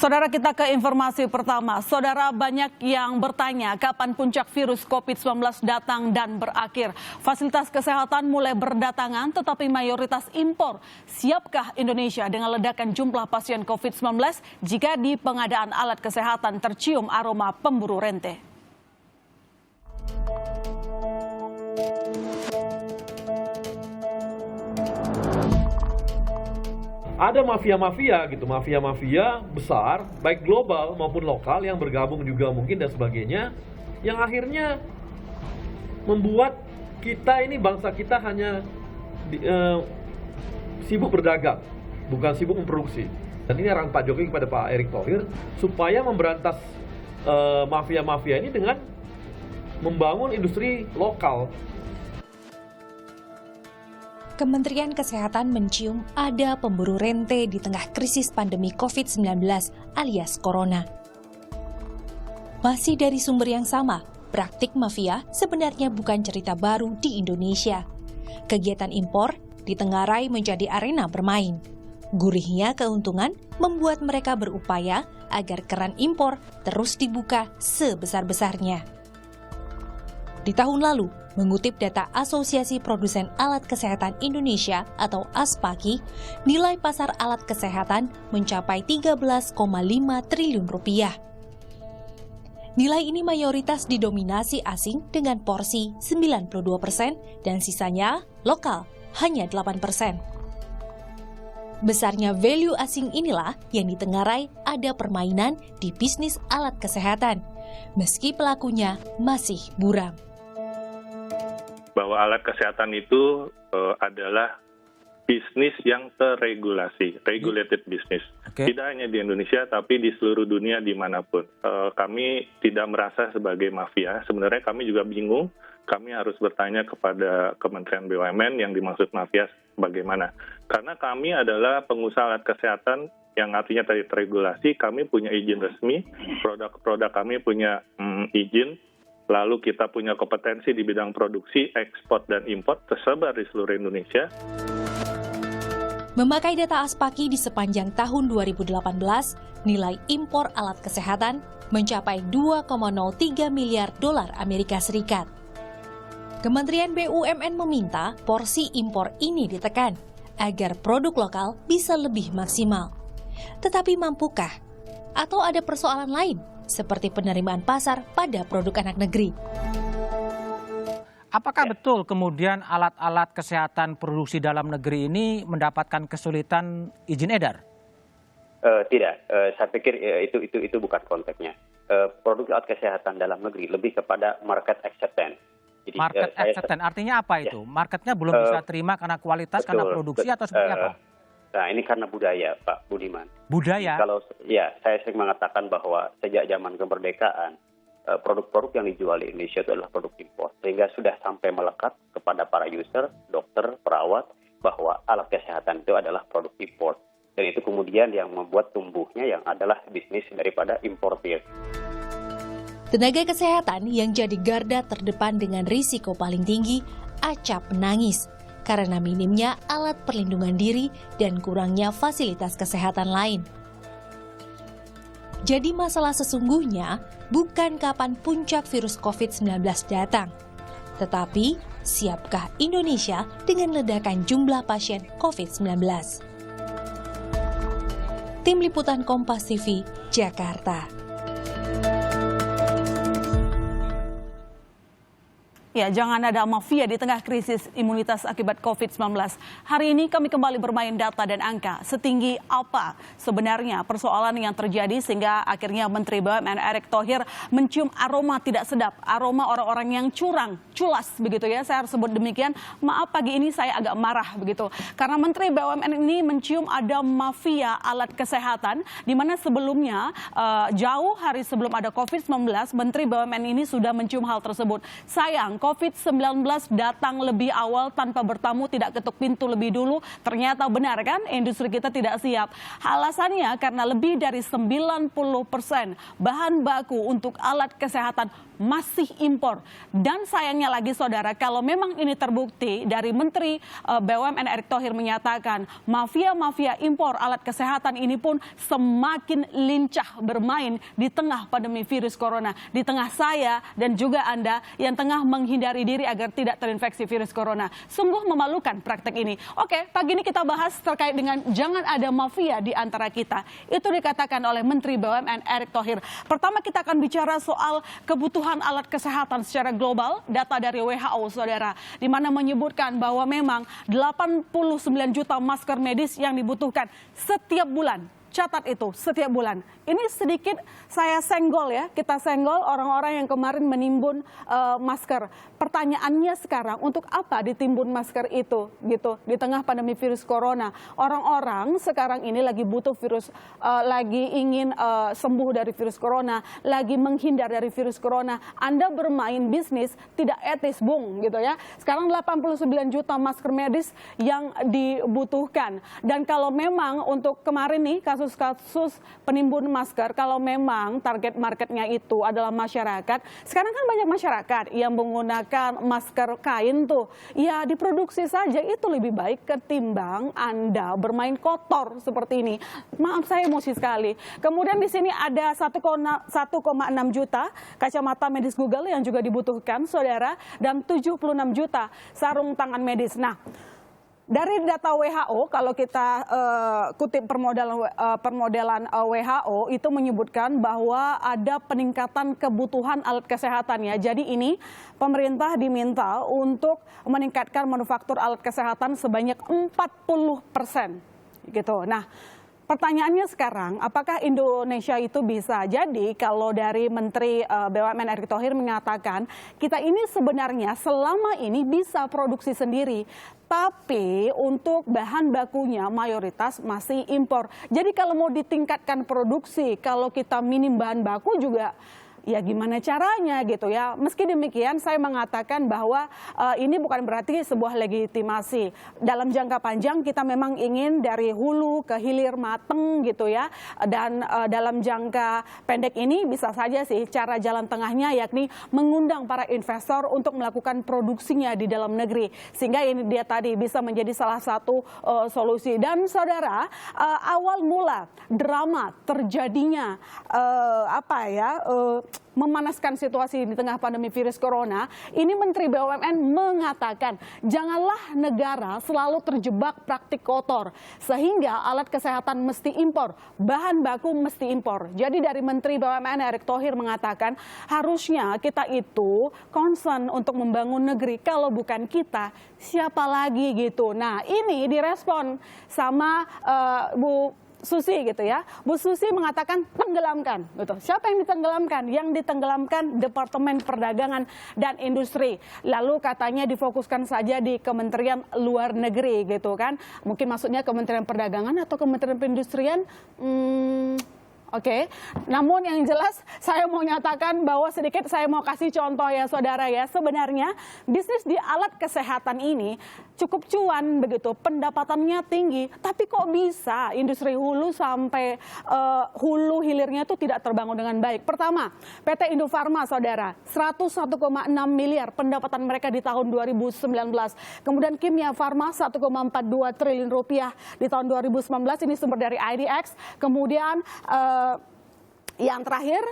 Saudara, kita ke informasi pertama. Saudara, banyak yang bertanya kapan puncak virus COVID-19 datang dan berakhir. Fasilitas kesehatan mulai berdatangan tetapi mayoritas impor. Siapkah Indonesia dengan ledakan jumlah pasien COVID-19 jika di pengadaan alat kesehatan tercium aroma pemburu rente? Ada mafia-mafia gitu, mafia-mafia besar, baik global maupun lokal yang bergabung juga mungkin dan sebagainya, yang akhirnya membuat kita ini, bangsa kita hanya sibuk berdagang, bukan sibuk memproduksi. Dan ini arahan Pak Jokowi kepada Pak Erick Thohir supaya memberantas mafia-mafia ini dengan membangun industri lokal. Kementerian Kesehatan mencium ada pemburu rente di tengah krisis pandemi COVID-19 alias Corona. Masih dari sumber yang sama, praktik mafia sebenarnya bukan cerita baru di Indonesia. Kegiatan impor ditengarai menjadi arena bermain. Gurihnya keuntungan membuat mereka berupaya agar keran impor terus dibuka sebesar-besarnya. Di tahun lalu, mengutip data Asosiasi Produsen Alat Kesehatan Indonesia atau ASPAKI, nilai pasar alat kesehatan mencapai 13,5 triliun rupiah. Nilai ini mayoritas didominasi asing dengan porsi 92% dan sisanya lokal hanya 8%. Besarnya value asing inilah yang ditengarai ada permainan di bisnis alat kesehatan, meski pelakunya masih buram. Bahwa alat kesehatan itu adalah bisnis yang terregulasi, regulated business. Tidak hanya di Indonesia, tapi di seluruh dunia dimanapun. Kami tidak merasa sebagai mafia, sebenarnya kami juga bingung, kami harus bertanya kepada Kementerian BUMN yang dimaksud mafia bagaimana. Karena kami adalah pengusaha alat kesehatan yang artinya tadi terregulasi, kami punya izin resmi, produk-produk kami punya izin, lalu kita punya kompetensi di bidang produksi, ekspor, dan impor tersebar di seluruh Indonesia. Memakai data ASPAKI di sepanjang tahun 2018, nilai impor alat kesehatan mencapai 2,03 miliar dolar Amerika Serikat. Kementerian BUMN meminta porsi impor ini ditekan agar produk lokal bisa lebih maksimal. Tetapi mampukah? Atau ada persoalan lain? Seperti penerimaan pasar pada produk anak negeri. Apakah betul kemudian alat-alat kesehatan produksi dalam negeri ini mendapatkan kesulitan izin edar? Tidak, saya pikir itu bukan konteksnya. Produk alat kesehatan dalam negeri lebih kepada market acceptance. Jadi, market acceptance artinya apa itu? Marketnya belum bisa terima karena kualitas, karena produksi atau seperti apa? Nah, ini karena budaya, Pak Budiman. Budaya? Saya sering mengatakan bahwa sejak zaman kemerdekaan, produk-produk yang dijual di Indonesia itu adalah produk impor. Sehingga sudah sampai melekat kepada para user, dokter, perawat, bahwa alat kesehatan itu adalah produk impor. Dan itu kemudian yang membuat tumbuhnya yang adalah bisnis daripada importir. Tenaga kesehatan yang jadi garda terdepan dengan risiko paling tinggi, acap menangis karena minimnya alat perlindungan diri dan kurangnya fasilitas kesehatan lain. Jadi masalah sesungguhnya bukan kapan puncak virus COVID-19 datang, tetapi siapkah Indonesia dengan ledakan jumlah pasien COVID-19? Tim Liputan Kompas TV, Jakarta. Ya, jangan ada mafia di tengah krisis imunitas akibat COVID-19. Hari ini kami kembali bermain data dan angka. Setinggi apa sebenarnya persoalan yang terjadi sehingga akhirnya Menteri BUMN Erick Thohir mencium aroma tidak sedap, aroma orang-orang yang curang, culas begitu ya. Saya harus sebut demikian. Maaf, pagi ini saya agak marah begitu. Karena Menteri BUMN ini mencium ada mafia alat kesehatan, di mana sebelumnya jauh hari sebelum ada COVID-19, Menteri BUMN ini sudah mencium hal tersebut. Sayang, COVID-19 datang lebih awal tanpa bertamu, tidak ketuk pintu lebih dulu. Ternyata benar kan, industri kita tidak siap. Alasannya karena lebih dari 90% bahan baku untuk alat kesehatan masih impor. Dan sayangnya lagi saudara, kalau memang ini terbukti dari Menteri BUMN Erick Thohir menyatakan mafia-mafia impor alat kesehatan ini pun semakin lincah bermain di tengah pandemi virus corona. Di tengah saya dan juga Anda yang tengah menghindari diri agar tidak terinfeksi virus corona. Sungguh memalukan praktek ini. Oke, pagi ini kita bahas terkait dengan jangan ada mafia di antara kita. Itu dikatakan oleh Menteri BUMN Erick Thohir. Pertama kita akan bicara soal kebutuhan alat kesehatan secara global, data dari WHO, saudara, di mana menyebutkan bahwa memang 89 juta masker medis yang dibutuhkan setiap bulan. Catat itu, setiap bulan. Ini sedikit saya senggol ya, kita senggol orang-orang yang kemarin menimbun masker. Pertanyaannya sekarang, untuk apa ditimbun masker itu gitu di tengah pandemi virus corona? Orang-orang sekarang ini lagi butuh virus, lagi ingin sembuh dari virus corona, lagi menghindar dari virus corona. Anda bermain bisnis tidak etis, Bung, gitu ya. Sekarang 89 juta masker medis yang dibutuhkan. Dan kalau memang untuk kemarin nih kasus penimbun masker, kalau memang target marketnya itu adalah masyarakat, sekarang kan banyak masyarakat yang menggunakan masker kain tuh, ya diproduksi saja, itu lebih baik ketimbang Anda bermain kotor seperti ini. Maaf, saya emosi sekali. Kemudian di sini ada 1,6 juta kacamata medis Google yang juga dibutuhkan, saudara, dan 76 juta sarung tangan medis. Nah, dari data WHO, kalau kita kutip permodelan WHO, itu menyebutkan bahwa ada peningkatan kebutuhan alat kesehatan ya. Jadi ini pemerintah diminta untuk meningkatkan manufaktur alat kesehatan sebanyak 40%. Gitu. Nah, pertanyaannya sekarang, apakah Indonesia itu bisa? Jadi kalau dari Menteri BUMN Erick Thohir mengatakan, kita ini sebenarnya selama ini bisa produksi sendiri, tapi untuk bahan bakunya mayoritas masih impor. Jadi kalau mau ditingkatkan produksi, kalau kita minim bahan baku juga, ya gimana caranya gitu ya. Meski demikian saya mengatakan bahwa ini bukan berarti sebuah legitimasi. Dalam jangka panjang kita memang ingin dari hulu ke hilir mateng gitu ya. Dan dalam jangka pendek ini bisa saja sih cara jalan tengahnya yakni mengundang para investor untuk melakukan produksinya di dalam negeri. Sehingga ini dia tadi bisa menjadi salah satu solusi. Dan saudara, awal mula drama terjadinya memanaskan situasi di tengah pandemi virus corona, ini Menteri BUMN mengatakan janganlah negara selalu terjebak praktik kotor sehingga alat kesehatan mesti impor, bahan baku mesti impor. Jadi dari Menteri BUMN Erick Thohir mengatakan harusnya kita itu concern untuk membangun negeri, kalau bukan kita siapa lagi gitu. Nah, ini direspon sama Bu Susi gitu ya. Bu Susi mengatakan tenggelamkan gitu. Siapa yang ditenggelamkan? Yang ditenggelamkan Departemen Perdagangan dan Industri. Lalu katanya difokuskan saja di Kementerian Luar Negeri gitu kan. Mungkin maksudnya Kementerian Perdagangan atau Kementerian Perindustrian. Oke. Namun yang jelas saya mau nyatakan bahwa sedikit saya mau kasih contoh ya saudara ya. Sebenarnya bisnis di alat kesehatan ini cukup cuan begitu, pendapatannya tinggi, tapi kok bisa industri hulu sampai hulu hilirnya itu tidak terbangun dengan baik. Pertama, PT Indofarma saudara, 101,6 miliar pendapatan mereka di tahun 2019. Kemudian Kimia Farma 1,42 triliun rupiah di tahun 2019, ini sumber dari IDX. Kemudian yang terakhir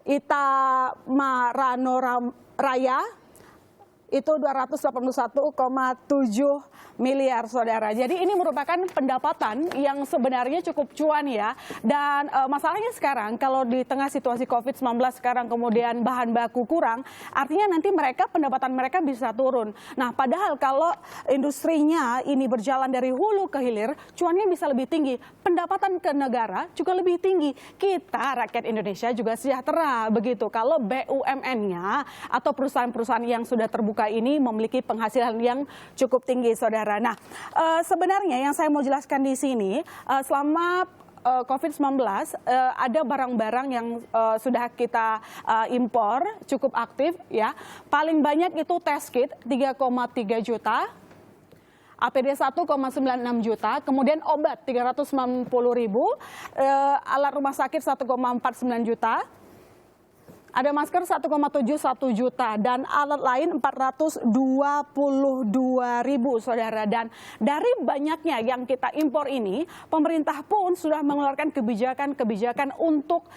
Itamarano Raya itu 281,7 miliar saudara. Jadi ini merupakan pendapatan yang sebenarnya cukup cuan ya. Dan masalahnya sekarang kalau di tengah situasi COVID-19 sekarang kemudian bahan baku kurang, artinya nanti pendapatan mereka bisa turun. Nah, padahal kalau industrinya ini berjalan dari hulu ke hilir, cuannya bisa lebih tinggi. Pendapatan ke negara juga lebih tinggi. Kita rakyat Indonesia juga sejahtera begitu. Kalau BUMN-nya atau perusahaan-perusahaan yang sudah terbuka ini memiliki penghasilan yang cukup tinggi, saudara. Nah, sebenarnya yang saya mau jelaskan di sini, selama COVID-19 ada barang-barang yang sudah kita impor cukup aktif ya. Paling banyak itu test kit 3,3 juta. APD 1,96 juta, kemudian obat 390.000, alat rumah sakit 1,49 juta. Ada masker 1,71 juta dan alat lain 422.000, saudara. Dan dari banyaknya yang kita impor ini, pemerintah pun sudah mengeluarkan kebijakan-kebijakan untuk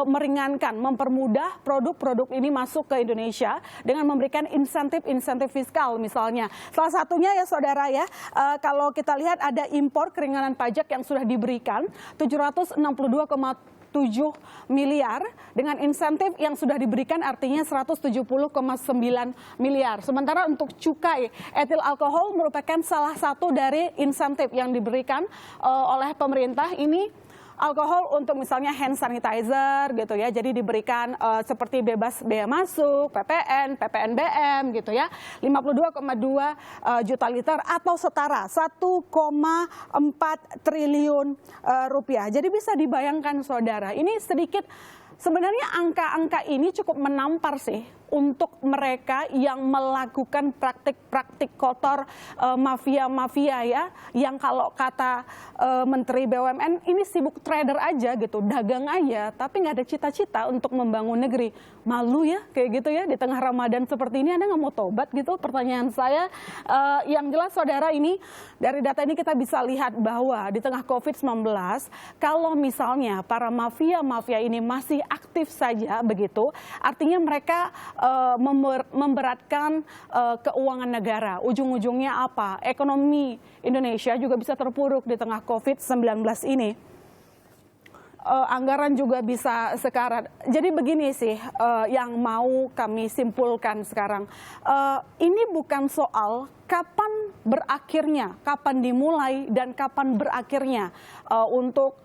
meringankan, mempermudah produk-produk ini masuk ke Indonesia dengan memberikan insentif fiskal misalnya. Salah satunya ya saudara ya, kalau kita lihat ada impor keringanan pajak yang sudah diberikan 762,7 miliar dengan insentif yang sudah diberikan artinya 170,9 miliar. Sementara untuk cukai etil alkohol merupakan salah satu dari insentif yang diberikan oleh pemerintah ini. Alkohol untuk misalnya hand sanitizer gitu ya, jadi diberikan seperti bebas bea masuk, PPN, PPNBM gitu ya, 52,2 juta liter atau setara 1,4 triliun rupiah. Jadi bisa dibayangkan saudara, ini sedikit sebenarnya angka-angka ini cukup menampar sih untuk mereka yang melakukan praktik-praktik kotor mafia-mafia ya, yang kalau kata Menteri BUMN ini sibuk trader aja gitu, dagang aja, tapi nggak ada cita-cita untuk membangun negeri. Malu ya kayak gitu ya, di tengah Ramadan seperti ini Anda nggak mau tobat gitu? Pertanyaan saya. Yang jelas saudara, ini dari data ini kita bisa lihat bahwa di tengah COVID-19 kalau misalnya para mafia-mafia ini masih aktif saja begitu, artinya mereka memberatkan keuangan negara. Ujung-ujungnya apa? Ekonomi Indonesia juga bisa terpuruk di tengah COVID-19 ini. Anggaran juga bisa sekarat. Jadi begini sih yang mau kami simpulkan sekarang. Ini bukan soal kapan berakhirnya, kapan dimulai dan kapan berakhirnya untuk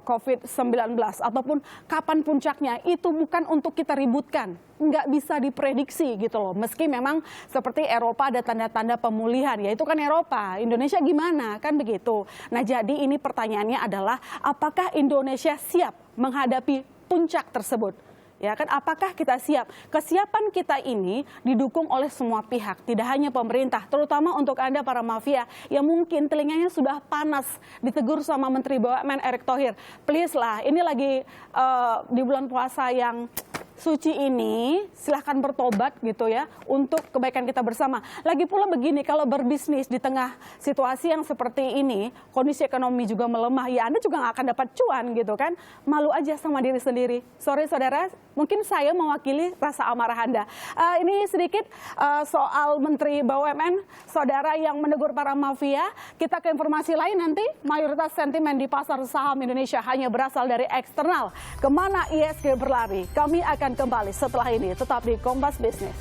COVID-19 ataupun kapan puncaknya, itu bukan untuk kita ributkan, nggak bisa diprediksi gitu loh. Meski memang seperti Eropa ada tanda-tanda pemulihan, ya itu kan Eropa, Indonesia gimana kan begitu. Nah jadi ini pertanyaannya adalah apakah Indonesia siap menghadapi puncak tersebut? Ya kan, apakah kita siap? Kesiapan kita ini didukung oleh semua pihak, tidak hanya pemerintah, terutama untuk Anda para mafia yang mungkin telinganya sudah panas ditegur sama Menteri BUMN Erick Thohir. Please lah, ini lagi di bulan puasa yang suci ini, silahkan bertobat gitu ya, untuk kebaikan kita bersama. Lagi pula begini, kalau berbisnis di tengah situasi yang seperti ini, kondisi ekonomi juga melemah, ya Anda juga nggak akan dapat cuan gitu kan. Malu aja sama diri sendiri. Sorry saudara, mungkin saya mewakili rasa amarah Anda. Ini sedikit soal Menteri BUMN, saudara yang menegur para mafia. Kita ke informasi lain nanti, mayoritas sentimen di pasar saham Indonesia hanya berasal dari eksternal. Kemana ISG berlari? Kami akan kembali setelah ini, tetap di Kompas Bisnis.